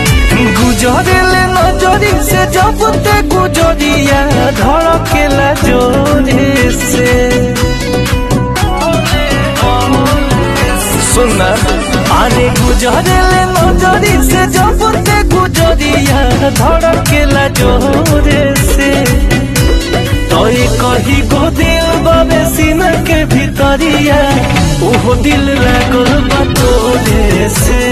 गुजरेले नजरी से जब ते गुजरिया धड़केला जोरे से। सुना अरे गुजरेले नजरी से जब ते गुजरिया धड़केला जोरे से। तोय कही गो दिल बाबे सीना के भीतरिया ओहो दिल लागल बा तोरे से।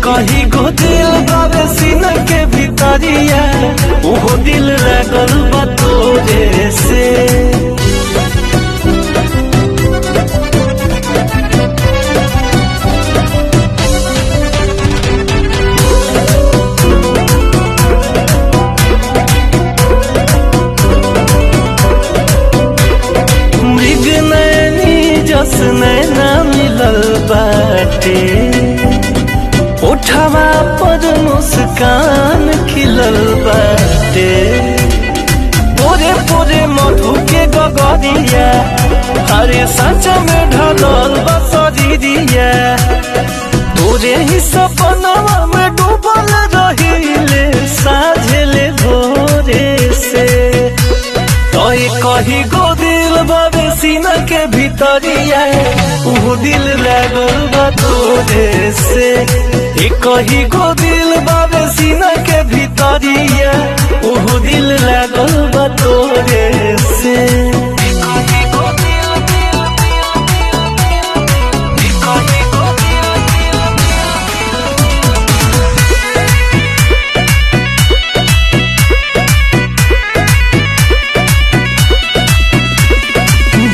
कही गो दिल बाबे सीना के भीतरिया ओहो दिल लागल बा तोरे से। मृग नैनी जस नैना मिलल बाटे उठवा पर मुस्कान खिलल बाटे। पोरे पोरे मधु के गगरिया हरे सच में ढलल बसरिया। तोरे ही सपनवा में डूबल रहिले साझेले भोरे से। तोय कही गो दिल बाबे सीना के भीतरिया ओहो दिल लागल बा तोरे से। कही गो दिल बाबे सीना के भीतरिया ओहो दिल लागल बा तोरे से।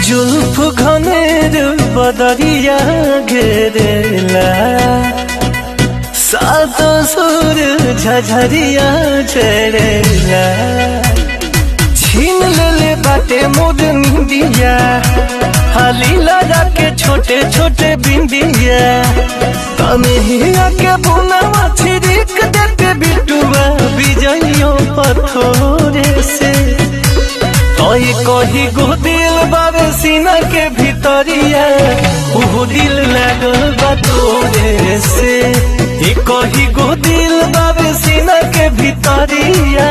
जुल्फ घनेर बदरिया घेरेला सात सुर झझरिया चढ़ेला। छीन ले बाटे मोद निंदिया हाली लगा के छोटे छोटे बिंदिया। कन्हैया के बुनावा छिड़क देते बिटुआ बिजइयों पथोरे से। तोय कही गो दिल बाबे सीना के भीतरिया ओहो दिल लागल बा तोरे से। कही गो दिल बाबे सीना के भीतरिया